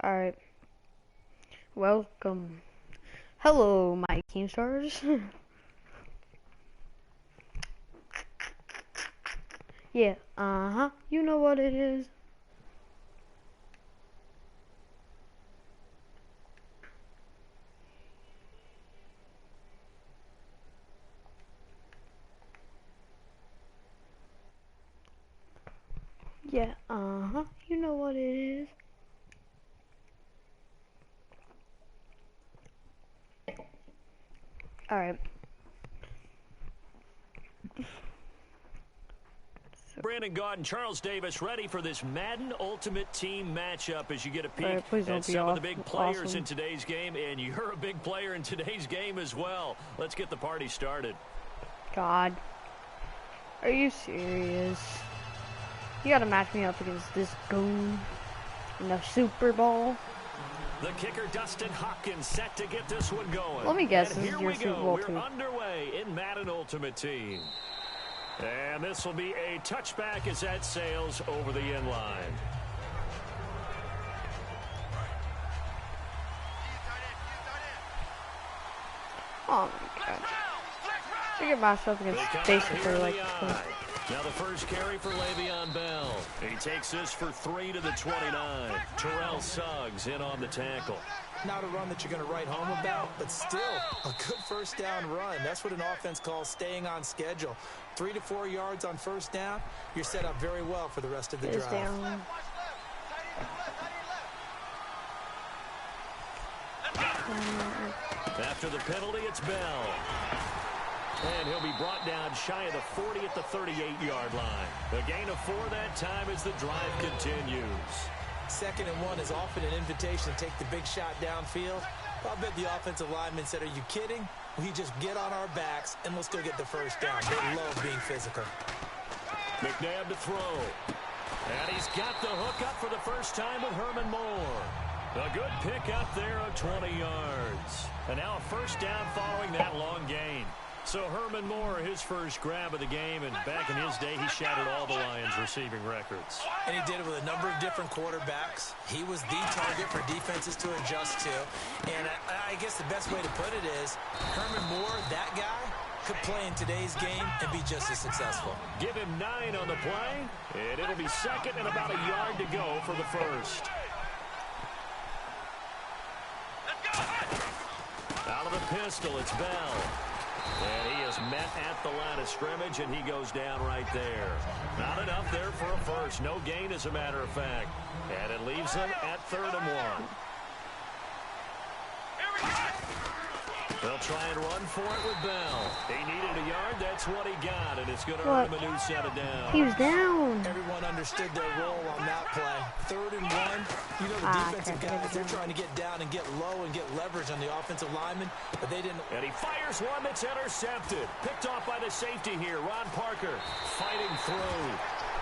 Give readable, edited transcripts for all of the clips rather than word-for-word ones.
Alright. Welcome. Hello, my team stars. Yeah, you know what it is. Yeah, you know what it is. Alright. Brandon Gaud and Charles Davis ready for this Madden Ultimate Team matchup as you get a peek at some of the big players in today's game, and you're a big player in today's game as well. Let's get the party started. God. Are you serious? You gotta match me up against this goon in the Super Bowl. The kicker, Dustin Hopkins, set to get this one going. Let me guess, and this here is your we Super go. Bowl We're too. underway in Madden Ultimate Team. And this will be a touchback as that sails over the end line. Oh my god. I get matched up against basically like now the first carry for Le'Veon Bell. He takes this for 3 to the 29. Terrell Suggs in on the tackle. Not a run that you're going to write home about, but still a good first down run. That's what an offense calls staying on schedule. 3 to 4 yards on first down. You're set up very well for the rest of the drive. down. After the penalty, it's Bell. And he'll be brought down shy of the 40 at the 38-yard line. A gain of 4 that time as the drive continues. 2nd and 1 is often an invitation to take the big shot downfield. I'll bet the offensive lineman said, are you kidding? We just get on our backs and let's go get the first down. They love being physical. McNabb to throw. And he's got the hook up for the first time with Herman Moore. A good pick up there of 20 yards. And now a first down following that long gain. So Herman Moore, his first grab of the game, and back in his day, he shattered all the Lions' receiving records. And he did it with a number of different quarterbacks. He was the target for defenses to adjust to. And I guess the best way to put it is, Herman Moore, that guy, could play in today's game and be just as successful. Give him 9 on the play, and it'll be 2nd and about a yard to go for the first. Out of the pistol, it's Bell. And he is met at the line of scrimmage, and he goes down right there. Not enough there for a first. No gain, as a matter of fact. And it leaves him at 3rd and 1. They'll try and run for it with Bell. He needed a yard. That's what he got, and it's going to earn him a new set of downs. He was down. Everyone understood their role on that play. 3rd and 1. You know the defensive guys, they're trying to get down and get low and get leverage on the offensive lineman, but they didn't. And he fires one that's intercepted. Picked off by the safety here, Ron Parker, fighting through.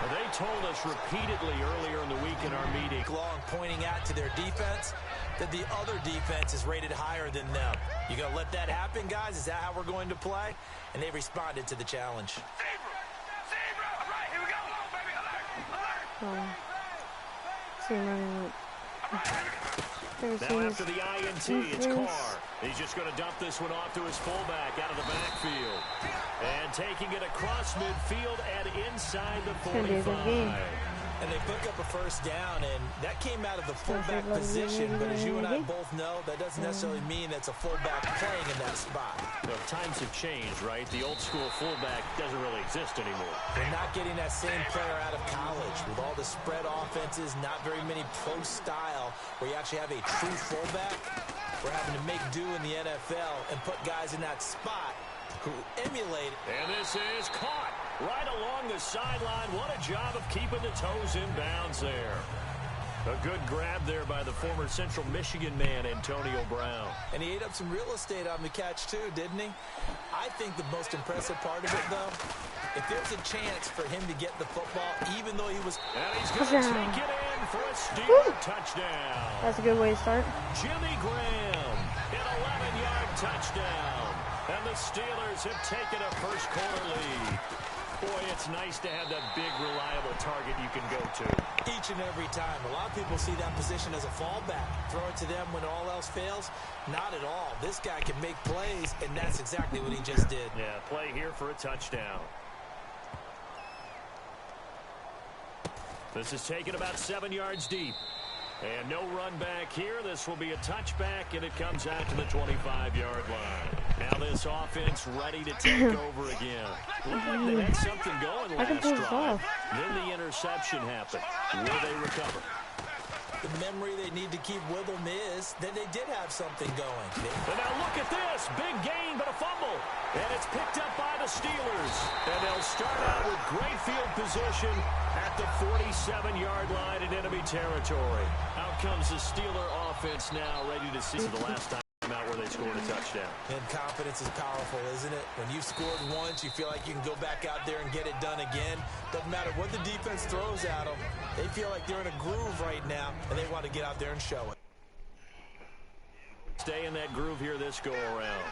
They told us repeatedly earlier in the week in our meeting. Long pointing out to their defense that the other defense is rated higher than them. You gonna let that happen, guys? Is that how we're going to play? And they responded to the challenge. Now after the INT, it's Carr. He's just going to dump this one off to his fullback out of the backfield. And taking it across midfield and inside the 45. And they pick up a first down, and that came out of the fullback position. But as you and I both know, that doesn't necessarily mean that's a fullback playing in that spot. Well, times have changed, right? The old school fullback doesn't really exist anymore. They're not getting that same player out of college. With all the spread offenses, not very many pro style, where you actually have a true fullback. We're having to make do in the NFL and put guys in that spot who emulate it. And this is caught right along the sideline. What a job of keeping the toes in bounds there. A good grab there by the former Central Michigan man, Antonio Brown. And he ate up some real estate on the catch, too, didn't he? I think the most impressive part of it, though, if there's a chance for him to get the football, even though he was... And he's going to take it in for a Steeler touchdown. That's a good way to start. Jimmy Graham, an 11-yard touchdown. And the Steelers have taken a first quarter lead. Boy, it's nice to have that big, reliable target you can go to. Each and every time. A lot of people see that position as a fallback. Throw it to them when all else fails. Not at all. This guy can make plays, and that's exactly what he just did. Yeah, play here for a touchdown. This is taken about 7 yards deep. And no run back here. This will be a touchback, and it comes out to the 25-yard line. Now this offense ready to take over again. Looked like they had something going last drive. Then the interception happened. Will they recover? The memory they need to keep with them is that they did have something going. And now look at this. Big gain, but a fumble. And it's picked up by the Steelers. And they'll start out with great field position at the 47-yard line in enemy territory. Out comes the Steeler offense now, ready to see the last time out where they scored a touchdown. And confidence is powerful, isn't it? When you've scored once, you feel like you can go back out there and get it done again. Doesn't matter what the defense throws at them. They feel like they're in a groove right now, and they want to get out there and show it. Stay in that groove here this go-around.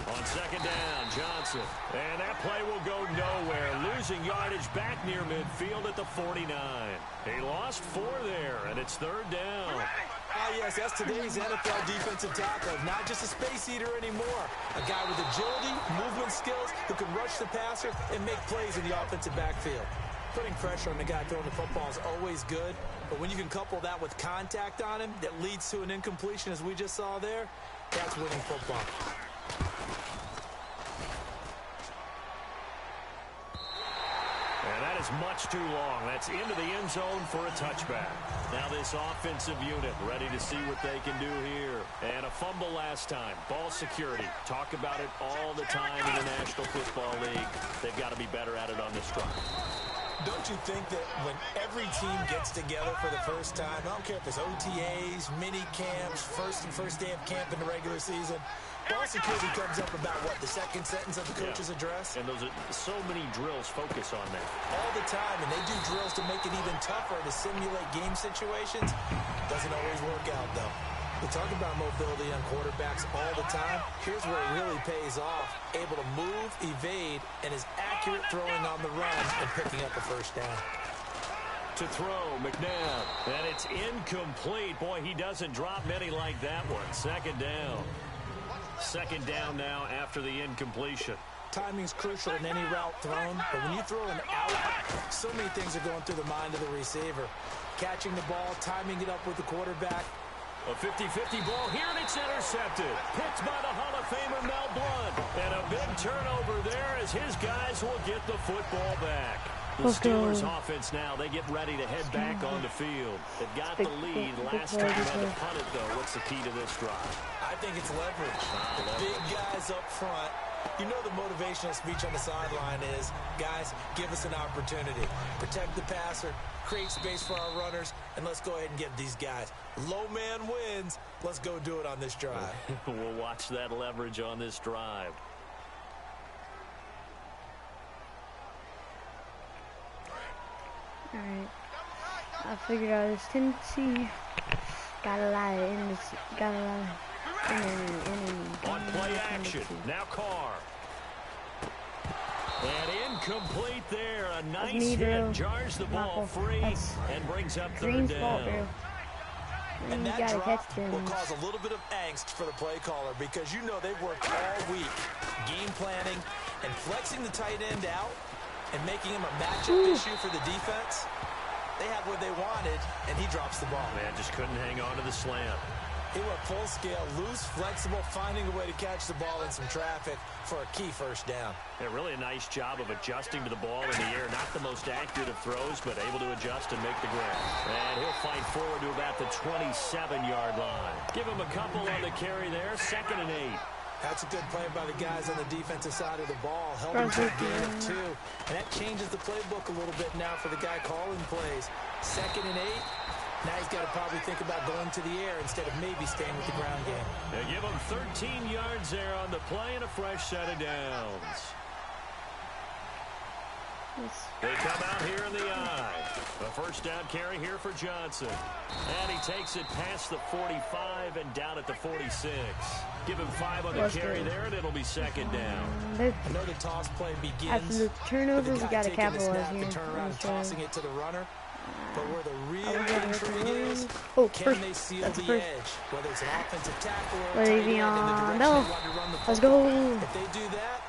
On second down, Johnson. And that play will go nowhere. Losing yardage back near midfield at the 49. He lost 4 there, and it's third down. Ah, yes, that's today's NFL defensive tackle. Not just a space eater anymore. A guy with agility, movement skills, who can rush the passer and make plays in the offensive backfield. Putting pressure on the guy throwing the football is always good, but when you can couple that with contact on him that leads to an incompletion, as we just saw there, that's winning football. And that is much too long. That's into the end zone for a touchback. Now this offensive unit ready to see what they can do here. And a fumble last time. Ball security. Talk about it all the time in the National Football League. They've got to be better at it on this drive. Don't you think that when every team gets together for the first time, I don't care if it's OTAs, mini camps, first day of camp in the regular season, ball security comes up about, what, the second sentence of the coach's address? And those are so many drills focus on that. All the time, and they do drills to make it even tougher to simulate game situations. Doesn't always work out, though. We talk about mobility on quarterbacks all the time. Here's where it really pays off. Able to move, evade, and is accurate throwing on the run and picking up a first down. To throw, McNabb. And it's incomplete. Boy, he doesn't drop many like that one. Second down. Second down now after the incompletion. Timing's crucial in any route thrown, but when you throw an out, so many things are going through the mind of the receiver. Catching the ball, timing it up with the quarterback. A 50-50 ball here, and it's intercepted. Picked by the Hall of Famer Mel Blount. And a big turnover there as his guys will get the football back. The Steelers offense now, they get ready to head back on the field. They've got the lead. Last time they had to punt it, though. What's the key to this drive? I think it's leverage. Big guys up front. You know the motivational speech on the sideline is, guys, give us an opportunity. Protect the passer, create space for our runners, and let's go ahead and get these guys. Low man wins. Let's go do it on this drive. We'll watch that leverage on this drive. Alright. I figured out this Tennessee. Got a lot of enemy. On play action. Now Carr. And incomplete there. A nice hit. Jars the ball free and brings up third down. And that drop will cause a little bit of angst for the play caller because you know they've worked all week game planning and flexing the tight end out and making him a matchup issue for the defense. They had what they wanted, and he drops the ball. Man, just couldn't hang on to the slant. He went full scale, loose, flexible, finding a way to catch the ball in some traffic for a key first down. Yeah, really a nice job of adjusting to the ball in the air. Not the most accurate of throws, but able to adjust and make the grab. And he'll fight forward to about the 27-yard line. Give him a couple on the carry there. 2nd and 8. That's a good play by the guys on the defensive side of the ball. Held him to a gain of 2. And that changes the playbook a little bit now for the guy calling plays. 2nd and 8. Now he's got to probably think about going to the air instead of maybe staying with the ground game. They give him 13 yards there on the play and a fresh set of downs. They come out here in the eye. A first down carry here for Johnson. And he takes it past the 45 and down at the 46. Give him 5 on the carry there, and it'll be second down. I know the toss play begins. After the turnovers, you got to capitalize here. Turn around and tossing it to the runner. But where the real intrigue is, can they seal the edge? Whether it's an offensive tackle or a tight end in the direction they want to run the football. Let's go. If they do that,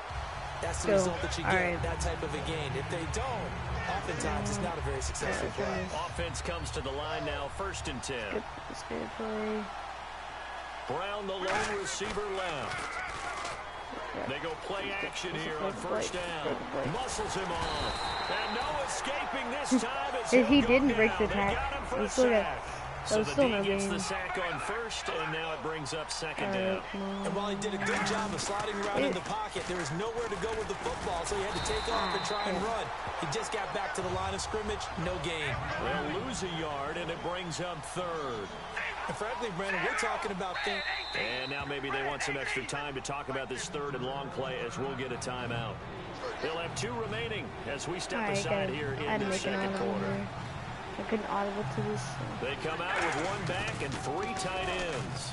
that's the result that you get, that type of a gain. If they don't, oftentimes it's not a very successful play. Offense comes to the line now, 1st and 10. Good play. Brown, the lone receiver left. They go play action here on 1st down. Muscles him off. And no escaping this time. If he didn't break the tackle, he still got. So the D gets the sack on 1st, and now it brings up 2nd down. And while he did a good job of sliding around in the pocket, there was nowhere to go with the football, so he had to take off and try and run. He just got back to the line of scrimmage, no gain. They'll lose a yard, and it brings up 3rd. And frankly, Brandon, we're talking about things. And now maybe they want some extra time to talk about this 3rd and long play as we'll get a timeout. They'll have 2 remaining as we step aside here in the 2nd quarter. I couldn't audible to this. They come out with 1 back and 3 tight ends.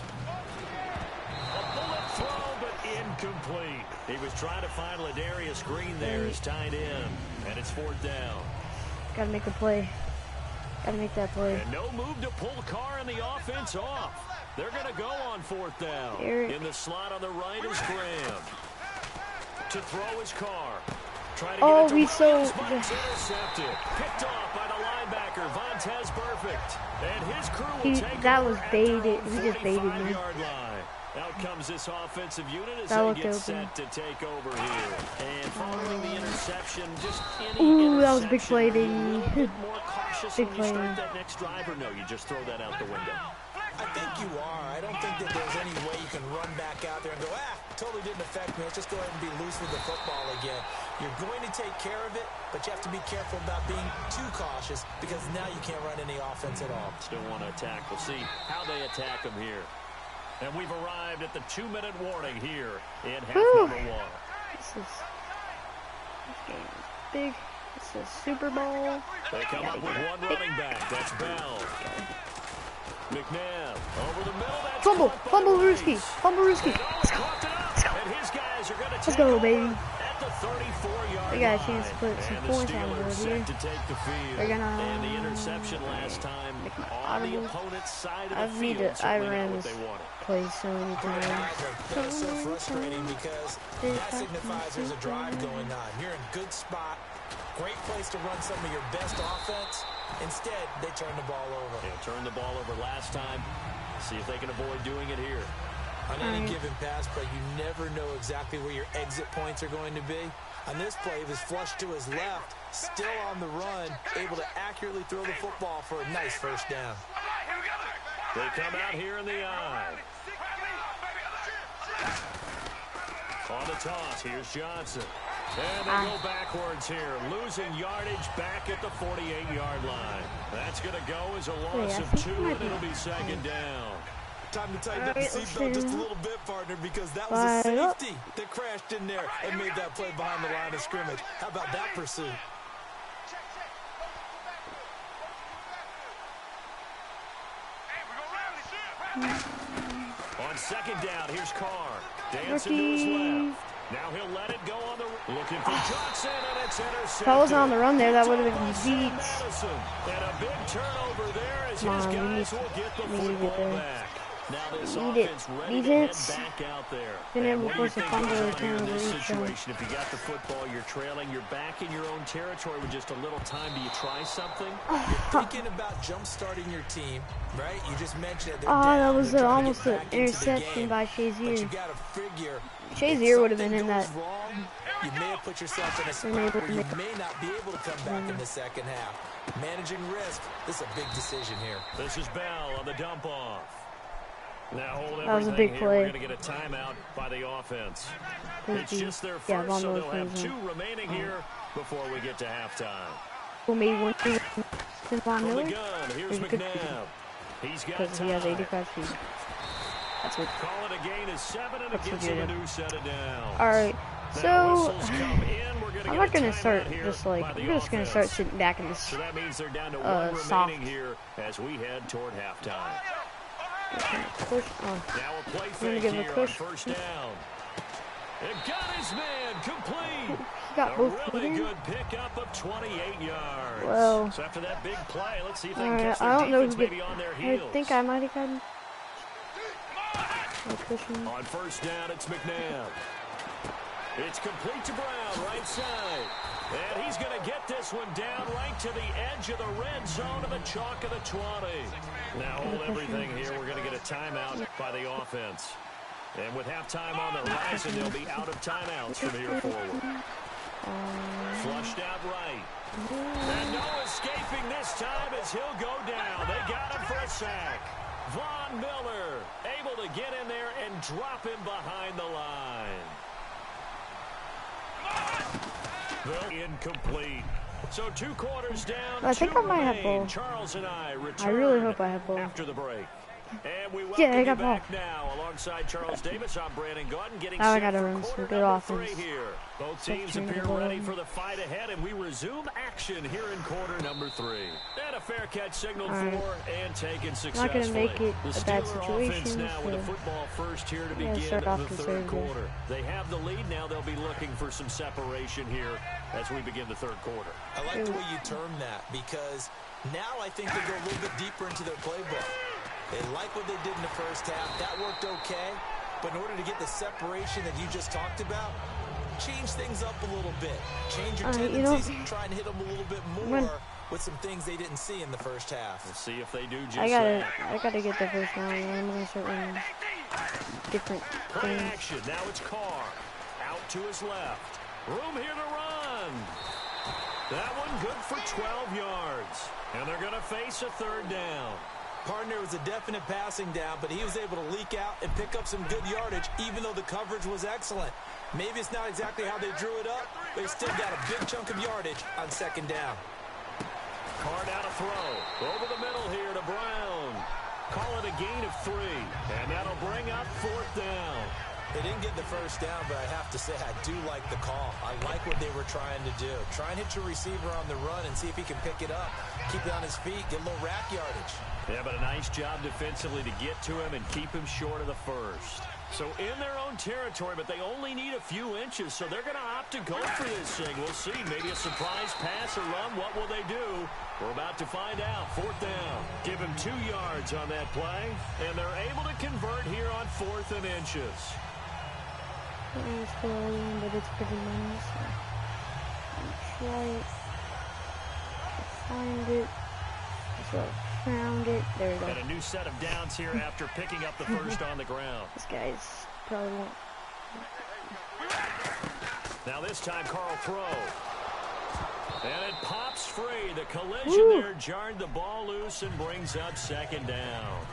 A bullet throw, but incomplete. He was trying to find Ladarius Green there as tight end, and it's 4th down. Gotta make a play. Gotta make that play. And no move to pull Carr and the offense off. They're going to go on 4th down. In the slot on the right is Graham. To throw his Carr. Oh, he's so... Intercepted. Picked off by the linebacker, Vontez Perfect. And his crew will take that was baited. He just baited me. Out comes this offensive unit as they get set to take over here. And following the interception, just any that was a big play, baby. more cautious big when you play. start that next drive, or no, you just throw that out the window? I think you are. I don't think that there's any way you can run back out there and go, totally didn't affect me. Let's just go ahead and be loose with the football again. You're going to take care of it, but you have to be careful about being too cautious because now you can't run any offense at all. Still want to attack. We'll see how they attack them here. And we've arrived at the 2-minute warning here in half number 1. This game is big. This is Super Bowl. They come up with 1 running back. That's Bell. McNabb over the middle. That's Fumble Ruski. Let's go. And his guys are going to Let's go, baby. At the 34-yard We got a chance to put some points on the board here. to take the field. They're gonna and the interception last time on the opponent's side of the field. I ran this play so many times. That's so frustrating because that signifies there's a drive going on. You're in good spot. Great place to run some of your best offense. Instead, they turn the ball over. Yeah, turned the ball over last time. See if they can avoid doing it here. On any given pass play, you never know exactly where your exit points are going to be. On this play, he was flushed to his left, still on the run, able to accurately throw the football for a nice 1st down. They come out here in the eye. On the toss, here's Johnson. And they go backwards here, losing yardage back at the 48-yard line. That's going to go as a loss of 2, and it'll be 2nd down. Time to tighten up the seatbelt just a little bit, partner, because that was a safety that crashed in there and made that play behind the line of scrimmage. How about that pursuit? On 2nd down, here's Carr. Dancing to his left. Now he'll let it go on the... Looking for Johnson, and it's intercepted. If I wasn't on the run there, that would have been beat. And a big turnover there as his guys will get the football back. Now this offense ready to head back out there. And what do you think goes on here in this situation? If you got the football, you're trailing, you're back in your own territory with just a little time. Do you try something? You're thinking about jump-starting your team, right? You just mentioned it. That was almost an interception by Shazier. But you got to figure Shazier would have been in that. Wrong, you may have put yourself in a spot where you may not be able to come back in the 2nd half. Managing risk, this is a big decision here. This is Bell on the dump-off. Now hold that was a big here. play. We're going to get a timeout by the offense. It's just their first, so they'll have 2 remaining here before we get to halftime. Maybe 1, 2, From the gun, here's McNabb. He's got time. He has 85 feet. That's what. Call it a gain of 7, and it gets him a new set of downs. All right. So I'm not gonna start just like, I'm just gonna start sitting back in this So that means they're down to one soft. remaining here as we head toward halftime. Push. Oh. Now a play I'm gonna fake give him a here on push. first down. It got his man complete. He got A both feet really in. good pickup of 28 yards. Well, so after that big play, let's see if they can catch I their don't know defense who maybe on their I heels. think I might have gotten a cushion. On first down, it's McNabb. It's complete to Brown, right side. And he's going to get this one down right to the edge of the red zone of the chalk of the 20. Now hold everything here. We're going to get a timeout by the offense. And with halftime on the horizon, they'll be out of timeouts from here forward. Flushed out right. And no escaping this time as he'll go down. They got him for a sack. Von Miller able to get in there and drop him behind the line. Incomplete. So 2 quarters down. I think I might have ball. Charles and I return. I really hope I have ball. After the break. And we Yeah, I welcome you got ball. back now alongside Charles Davis. I'm Brandon Gordon getting Now I set gotta for run some quarter good number offense. 3 here. Both teams Section appear of the ready ball. for the fight ahead, and we resume action here in quarter number 3. And a fair catch signaled for and taken successfully. Not gonna make it The a bad Steeler situation, offense now with a so football first here to yeah, begin start off the third conservative. quarter. They have the lead now. They'll be looking for some separation here as we begin the third quarter. I like the way you term that because now I think they go a little bit deeper into their playbook. They like what they did in the first half. That worked okay. But in order to get the separation that you just talked about, change things up a little bit. Change your tendencies. Try and hit them a little bit more with some things they didn't see in the first half. We'll see if they do just I that. gotta get the first round. I'm gonna start running different Play things. action. Now it's Carr. Out to his left. Room here to run. That one good for 12 yards. And they're going to face a third down. Partner was a definite passing down, but he was able to leak out and pick up some good yardage, even though the coverage was excellent. Maybe it's not exactly how they drew it up, but he still got a big chunk of yardage on second down. Carr down a throw. Over the middle here to Brown. Call it a gain of 3. And that'll bring up fourth down. They didn't get the first down, but I have to say I do like the call. I like what they were trying to do. Try and hit your receiver on the run and see if he can pick it up. Keep it on his feet, get a little rack yardage. Yeah, but a nice job defensively to get to him and keep him short of the first. So in their own territory, but they only need a few inches, so they're going to opt to go for this thing. We'll see. Maybe a surprise pass or run. What will they do? We're about to find out. Fourth down. Give him 2 yards on that play, and they're able to convert here on 4th and inches. It's falling, but it's pretty nice. Try it. Find it. So found it. There we go. And a new set of downs here after picking up the first on the ground. This guy's probably won't. Now this time Carl throw. And it pops free. The collision there jarred the ball loose and brings up second down.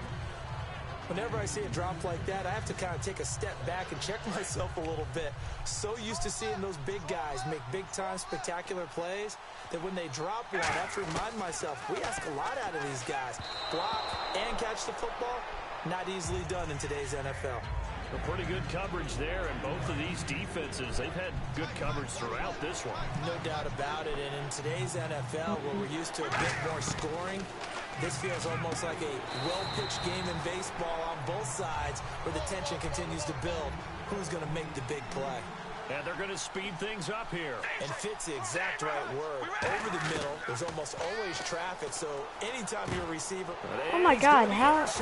Whenever I see a drop like that, I have to kind of take a step back and check myself a little bit. So used to seeing those big guys make big-time spectacular plays that when they drop one, I have to remind myself, we ask a lot out of these guys. Block and catch the football, not easily done in today's NFL. A pretty good coverage there, and both of these defenses, they've had good coverage throughout this one. No doubt about it, and in today's NFL, where we're used to a bit more scoring, this feels almost like a well-pitched game in baseball on both sides where the tension continues to build. Who's going to make the big play? And they're going to speed things up here. And fit's the exact right word. Over the middle, there's almost always traffic, so anytime you're a receiver... Oh my God, how's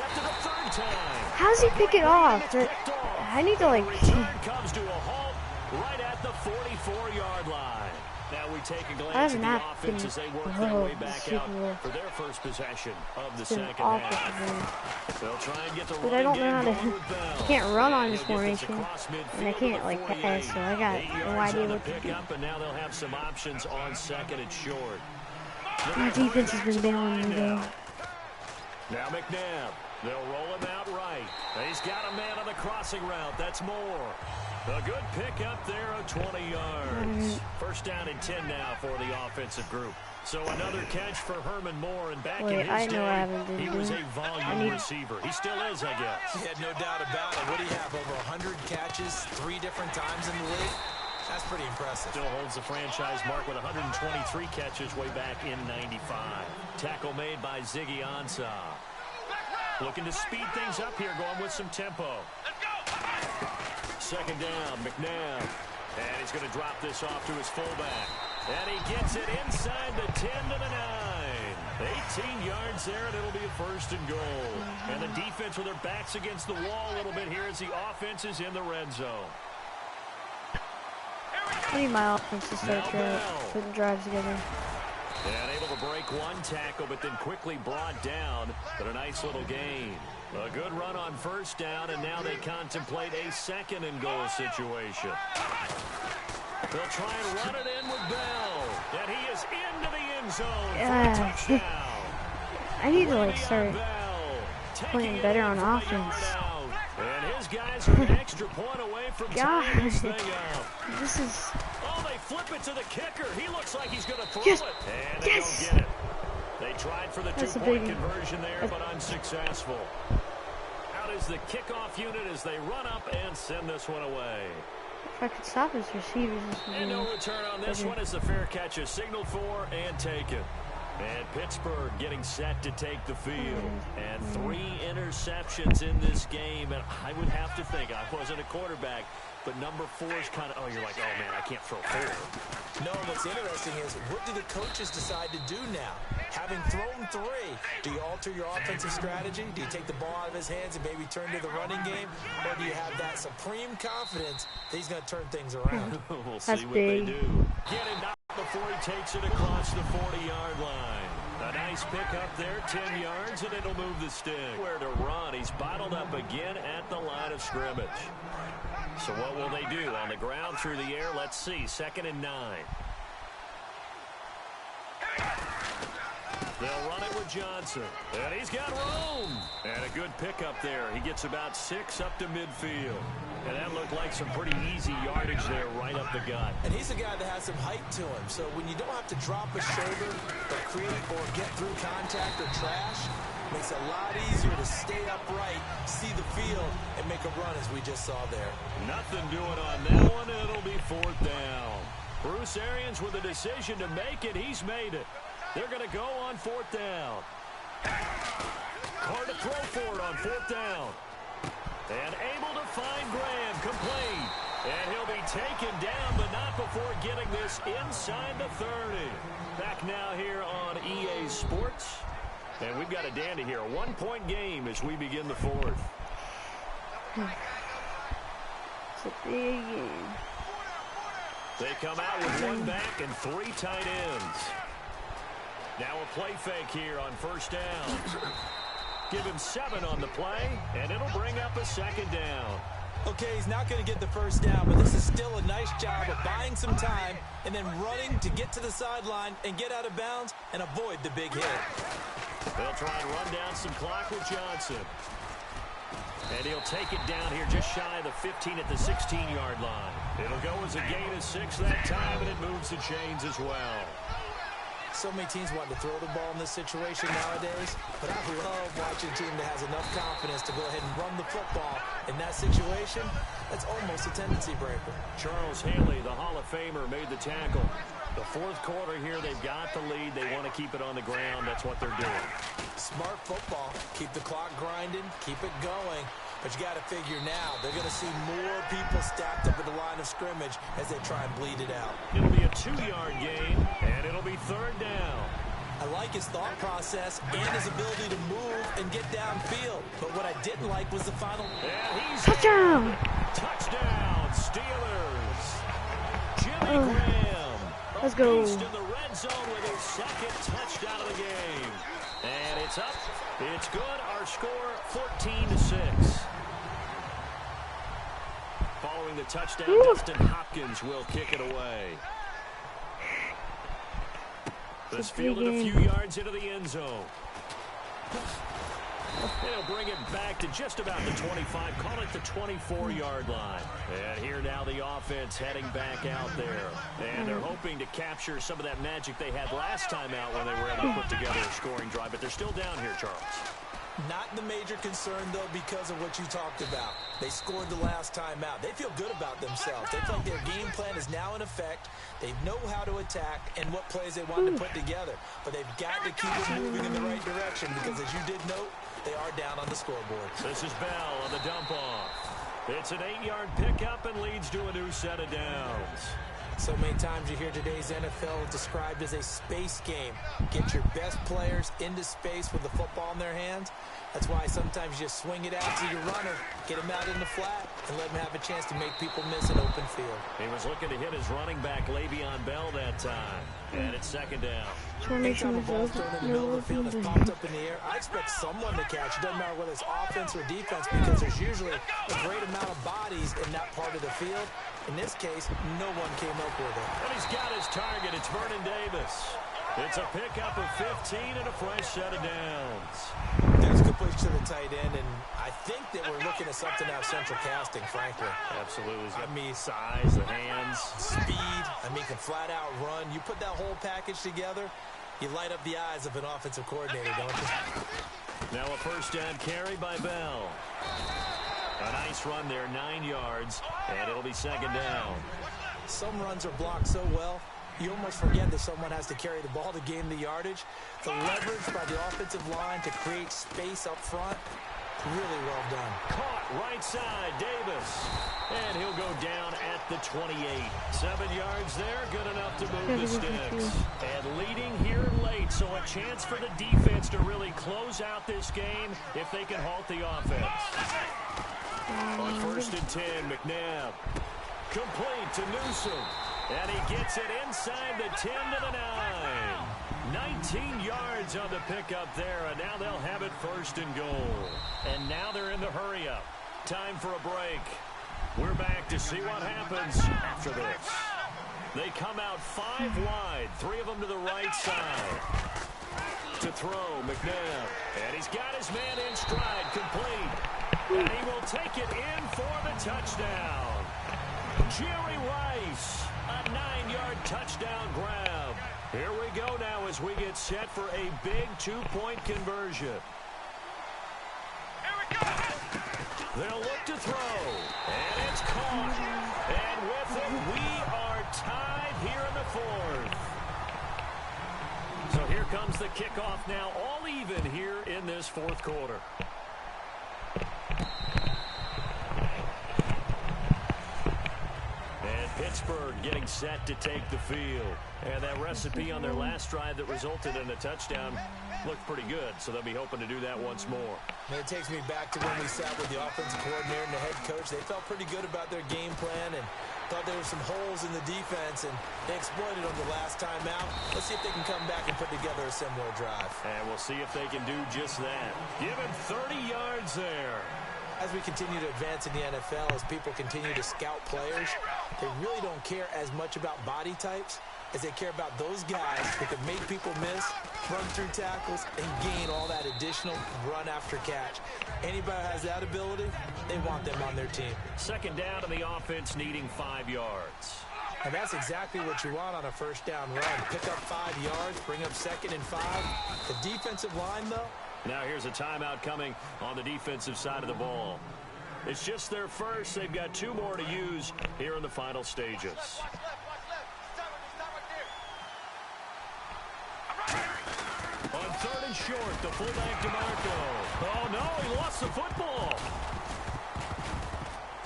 he pick it off? I need to like... Return comes to a halt right at the 44-yard line. Now we take a glance at the offense as they work their way back out for their first possession of the second half. They'll try and get the but I don't know how to... I can't run on this formation, and I can't like pass, so I got no idea what to do. And now they'll have some options on second and short. My defense has been bailing me though. Now McNabb. They'll roll him out right. He's got a man on the crossing route. That's Moore. A good pick up there of 20 yards. First down and 10 now for the offensive group. So another catch for Herman Moore, and back in his day, he was a volume receiver. He still is, I guess. He had no doubt about it. What do you have, over 100 catches 3 different times in the league? That's pretty impressive. Still holds the franchise mark with 123 catches way back in '95. Tackle made by Ziggy Ansah. Looking to speed things up here, going with some tempo. Second down, McNabb. And he's going to drop this off to his fullback. And he gets it inside the 10 to the 9. 18 yards there, and it'll be a first and goal. And the defense with their backs against the wall a little bit here as the offense is in the red zone. I need my offense to start putting drives together. And able to break one tackle, but then quickly brought down. But a nice little gain. A good run on first down, and now they contemplate a second and goal situation. They'll try and run it in with Bell. And he is into the end zone for a touchdown. I need to, like, start playing better on offense. And his guys are an extra point away from tying this thing up. This is... Oh, they flip it to the kicker. He looks like he's going to throw it. And they don't get it. They tried for the two-point conversion there, but unsuccessful. Out is the kickoff unit as they run up and send this one away. If I could stop his receivers. And no return on this one as the fair catch is signaled for and taken. And Pittsburgh getting set to take the field. And 3 interceptions in this game. And I would have to think, I wasn't a quarterback, but number 4 is kind of, oh, you're like, oh, man, I can't throw 4. No, what's interesting is, what do the coaches decide to do now? Having thrown 3, do you alter your offensive strategy? Do you take the ball out of his hands and maybe turn to the running game? Or do you have that supreme confidence that he's going to turn things around? We'll see what they do. Get him down before he takes it across the 40-yard line. A nice pick up there, 10 yards, and it'll move the stick. Where to run? He's bottled up again at the line of scrimmage. So what will they do? On the ground, through the air, let's see. 2nd and 9. They'll run it with Johnson. And he's got room. And a good pickup there. He gets about 6 up to midfield. And that looked like some pretty easy yardage there right up the gut. And he's a guy that has some height to him. So when you don't have to drop a shoulder or create or get through contact or trash, it makes it a lot easier to stay upright, see the field, and make a run as we just saw there. Nothing doing on that one. It'll be 4th down. Bruce Arians with a decision to make it. He's made it. They're going to go on 4th down. Hard to throw for it on 4th down. And able to find Graham, complete. And he'll be taken down, but not before getting this inside the 30. Back now here on EA Sports. And we've got a dandy here. A 1-point game as we begin the 4th. It's a big game. They come out with 1 back and 3 tight ends. Now a play fake here on 1st down. Give him 7 on the play, and it'll bring up a 2nd down. Okay, he's not going to get the 1st down, but this is still a nice job of buying some time and then running to get to the sideline and get out of bounds and avoid the big hit. They'll try and run down some clock with Johnson. And he'll take it down here just shy of the 15 at the 16-yard line. It'll go as a gain of 6 that time, and it moves the chains as well. So many teams want to throw the ball in this situation nowadays, but I love watching a team that has enough confidence to go ahead and run the football. In that situation, that's almost a tendency breaker. Charles Haley, the Hall of Famer, made the tackle. The 4th quarter here, they've got the lead. They want to keep it on the ground. That's what they're doing. Smart football. Keep the clock grinding, keep it going. But you got to figure now, they're going to see more people stacked up at the line of scrimmage as they try and bleed it out. It'll be a 2-yard gain, and it'll be 3rd down. I like his thought process and his ability to move and get downfield. But what I didn't like was the final. Touchdown! Touchdown, Steelers. Jimmy Graham. Let's go. In the red zone with his 2nd touchdown of the game. And it's up. It's good. Our score, 14-6. Following the touchdown, Dustin Hopkins will kick it away. This fielded a few yards into the end zone. They'll bring it back to just about the 25, call it the 24-yard line. And here now the offense heading back out there. And they're hoping to capture some of that magic they had last time out when they were able to put together a scoring drive. But they're still down here, Charles. Not the major concern, though, because of what you talked about. They scored the last time out. They feel good about themselves. They feel like their game plan is now in effect. They know how to attack and what plays they want to put together. But they've got to keep it moving in the right direction because, as you did note, they are down on the scoreboard. This is Bell on the dump-off. It's an 8-yard pickup and leads to a new set of downs. So many times you hear today's NFL described as a space game. Get your best players into space with the football in their hands. That's why sometimes you just swing it out to your runner, get him out in the flat, and let him have a chance to make people miss an open field. He was looking to hit his running back, Le'Veon Bell, that time. And it's second down. Anytime a ball's thrown in the middle of the field that's popped up in the air, I expect someone to catch. It doesn't matter whether it's offense or defense because there's usually a great amount of bodies in that part of the field. In this case, no one came up with it. And he's got his target. It's Vernon Davis. It's a pickup of 15 and a fresh set of downs. There's a complete to the tight end, and I think that we're looking at something out of central casting, frankly. Absolutely. I mean, size, the hands. Speed. I mean, can flat out run. You put that whole package together, you light up the eyes of an offensive coordinator, don't you? Now a first down carry by Bell. A nice run there, 9 yards, and it'll be second down. Some runs are blocked so well, you almost forget that someone has to carry the ball to gain the yardage. The leverage by the offensive line to create space up front, really well done. Caught right side, Davis. And he'll go down at the 28. 7 yards there, good enough to move the sticks. And leading here late, so a chance for the defense to really close out this game if they can halt the offense. On first and 10, McNabb. Complete to Newsom. And he gets it inside the 10 to the 9. 19 yards on the pickup there, and now they'll have it first and goal. And now they're in the hurry-up. Time for a break. We're back to see what happens after this. They come out 5 wide, 3 of them to the right side. To throw, McNabb. And he's got his man in stride, complete. And he will take it in for the touchdown. Jerry Rice, a 9-yard touchdown grab. Here we go now as we get set for a big 2-point conversion. Here we go. They'll look to throw, and it's caught. And with it, we are tied here in the 4th. So here comes the kickoff now, all even here in this 4th quarter. Pittsburgh getting set to take the field. And that recipe on their last drive that resulted in a touchdown looked pretty good, so they'll be hoping to do that once more. And it takes me back to when we sat with the offensive coordinator and the head coach. They felt pretty good about their game plan and thought there were some holes in the defense, and they exploited them the last time out. Let's see if they can come back and put together a similar drive. And we'll see if they can do just that. Give him 30 yards there. As we continue to advance in the NFL, as people continue to scout players, they really don't care as much about body types as they care about those guys who can make people miss, run through tackles, and gain all that additional run after catch. Anybody who has that ability, they want them on their team. Second down to the offense needing 5 yards. And that's exactly what you want on a first down run. Pick up 5 yards, bring up 2nd and 5. The defensive line, though, now here's a timeout coming on the defensive side of the ball. It's just their first. They've got 2 more to use here in the final stages. On 3rd and short, the fullback DeMarco. Oh, no, he lost the football.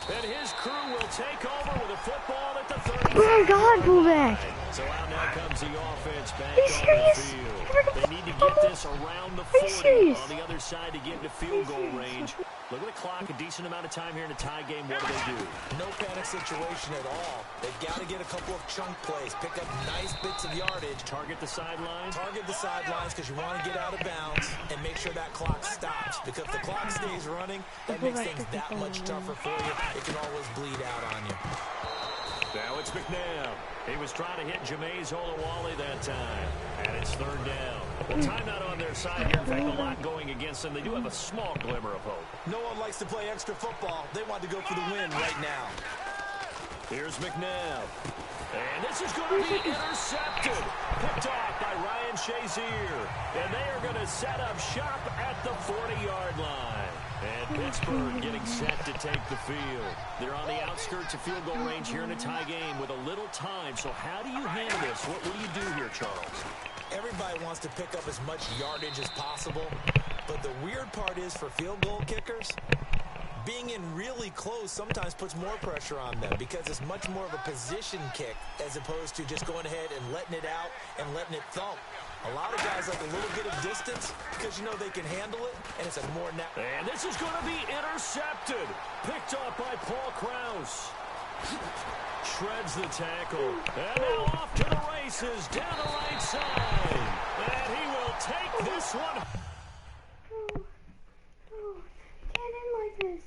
And his crew will take over with a football at the 30. Oh my God, fullback. So out now comes the offense back Are you on serious? the field. They need to get this around the 40 on the other side to get into field goal range. Look at the clock, a decent amount of time here in a tie game. What do? No panic situation at all. They've got to get a couple of chunk plays, pick up nice bits of yardage. Target the sidelines? Target the sidelines because you want to get out of bounds and make sure that clock stops. Because if the clock stays running, that makes things that much tougher for you. It can always bleed out on you. Now it's McNabb. He was trying to hit Jameis Olawale that time. And it's 3rd down. Well, timeout on their side here. In fact, a lot going against them. They do have a small glimmer of hope. No one likes to play extra football. They want to go for the win right now. Here's McNabb. And this is going to be intercepted. Picked off by Ryan Shazier. And they are going to set up shop at the 40-yard line. And Pittsburgh getting set to take the field. They're on the outskirts of field goal range here in a tie game with a little time. So how do you handle this? What do you do here, Charles? Everybody wants to pick up as much yardage as possible. But the weird part is for field goal kickers, being in really close sometimes puts more pressure on them because it's much more of a position kick as opposed to just going ahead and letting it out and letting it thump. A lot of guys like a little bit of distance because, you know, they can handle it, and it's a more natural. And this is going to be intercepted. Picked up by Paul Krause. Shreds the tackle. And now off to the races down the right side. And he will take this one. Can't end like this.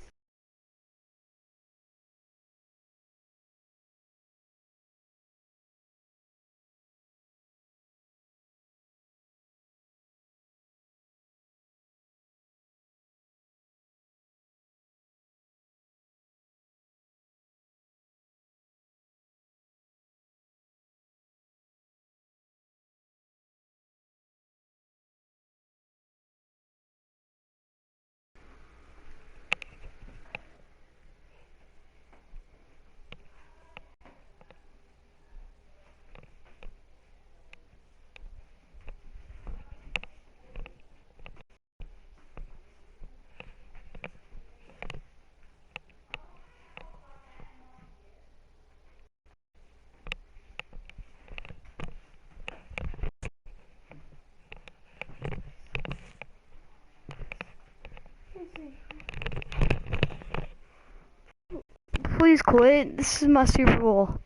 Please quit. This is my Super Bowl.